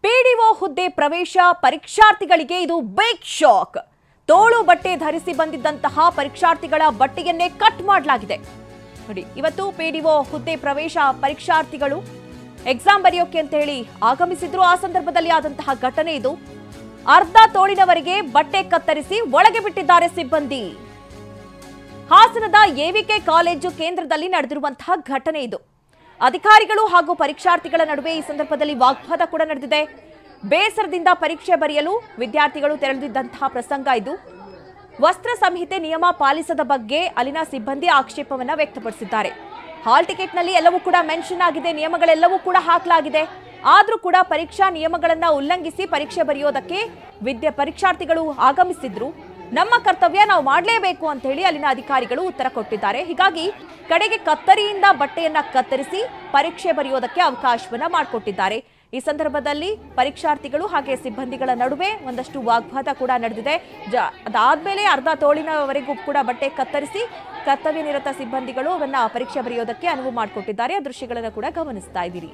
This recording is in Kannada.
ಪಿಡಿಒ ಹುದ್ದೆ ಪ್ರವೇಶ ಪರೀಕ್ಷಾರ್ಥಿಗಳಿಗೆ ಇದು ಬಿಗ್ ಶಾಕ್. ತೋಳು ಬಟ್ಟೆ ಧರಿಸಿ ಬಂದಿದ್ದಂತಹ ಪರೀಕ್ಷಾರ್ಥಿಗಳ ಬಟ್ಟೆಯನ್ನೇ ಕಟ್ ಮಾಡಲಾಗಿದೆ. ನೋಡಿ, ಇವತ್ತು ಪಿಡಿಒ ಹುದ್ದೆ ಪ್ರವೇಶ ಪರೀಕ್ಷಾರ್ಥಿಗಳು ಎಕ್ಸಾಮ್ ಬರೆಯೋಕೆ ಅಂತ ಹೇಳಿ ಆಗಮಿಸಿದ್ರು. ಆ ಸಂದರ್ಭದಲ್ಲಿ ಆದಂತಹ ಘಟನೆ ಇದು. ಅರ್ಧ ತೋಳಿನವರೆಗೆ ಬಟ್ಟೆ ಕತ್ತರಿಸಿ ಒಳಗೆ ಬಿಟ್ಟಿದ್ದಾರೆ ಸಿಬ್ಬಂದಿ. ಹಾಸನದ ಎವಿಕೆ ಕಾಲೇಜು ಕೇಂದ್ರದಲ್ಲಿ ನಡೆದಿರುವಂತಹ ಘಟನೆ ಇದು. ಅಧಿಕಾರಿಗಳು ಹಾಗೂ ಪರೀಕ್ಷಾರ್ಥಿಗಳ ನಡುವೆ ಈ ಸಂದರ್ಭದಲ್ಲಿ ವಾಗ್ವಾದ ಕೂಡ ನಡೆದಿದೆ. ಬೇಸರದಿಂದ ಪರೀಕ್ಷೆ ಬರೆಯಲು ವಿದ್ಯಾರ್ಥಿಗಳು ತೆರಳಿದ್ದಂತಹ ಪ್ರಸಂಗ ಇದು. ವಸ್ತ್ರ ಸಂಹಿತೆ ನಿಯಮ ಪಾಲಿಸದ ಬಗ್ಗೆ ಅಲ್ಲಿನ ಸಿಬ್ಬಂದಿ ಆಕ್ಷೇಪವನ್ನ ವ್ಯಕ್ತಪಡಿಸಿದ್ದಾರೆ. ಹಾಲ್ ಟಿಕೆಟ್ನಲ್ಲಿ ಎಲ್ಲವೂ ಕೂಡ ಮೆನ್ಷನ್ ಆಗಿದೆ, ನಿಯಮಗಳೆಲ್ಲವೂ ಕೂಡ ಹಾಕಲಾಗಿದೆ. ಆದ್ರೂ ಕೂಡ ಪರೀಕ್ಷಾ ನಿಯಮಗಳನ್ನ ಉಲ್ಲಂಘಿಸಿ ಪರೀಕ್ಷೆ ಬರೆಯೋದಕ್ಕೆ ಪರೀಕ್ಷಾರ್ಥಿಗಳು ಆಗಮಿಸಿದ್ರು. ನಮ್ಮ ಕರ್ತವ್ಯ ನಾವು ಮಾಡಲೇಬೇಕು ಅಂತ ಹೇಳಿ ಅಲ್ಲಿನ ಅಧಿಕಾರಿಗಳು ಉತ್ತರ ಕೊಟ್ಟಿದ್ದಾರೆ. ಹೀಗಾಗಿ ಕಡೆಗೆ ಕತ್ತರಿಯಿಂದ ಬಟ್ಟೆಯನ್ನ ಕತ್ತರಿಸಿ ಪರೀಕ್ಷೆ ಬರೆಯೋದಕ್ಕೆ ಅವಕಾಶವನ್ನ ಮಾಡಿಕೊಟ್ಟಿದ್ದಾರೆ. ಈ ಸಂದರ್ಭದಲ್ಲಿ ಪರೀಕ್ಷಾರ್ಥಿಗಳು ಹಾಗೆ ಸಿಬ್ಬಂದಿಗಳ ನಡುವೆ ಒಂದಷ್ಟು ವಾಗ್ವಾದ ಕೂಡ ನಡೆದಿದೆ. ಅದಾದ್ಮೇಲೆ ಅರ್ಧ ತೋಳಿನವರೆಗೂ ಕೂಡ ಬಟ್ಟೆ ಕತ್ತರಿಸಿ ಕರ್ತವ್ಯ ನಿರತ ಸಿಬ್ಬಂದಿಗಳು ಅವನ್ನ ಪರೀಕ್ಷೆ ಬರೆಯೋದಕ್ಕೆ ಅನುವು ಮಾಡಿಕೊಟ್ಟಿದ್ದಾರೆ. ಆ ದೃಶ್ಯಗಳನ್ನು ಕೂಡ ಗಮನಿಸ್ತಾ ಇದ್ದೀರಿ.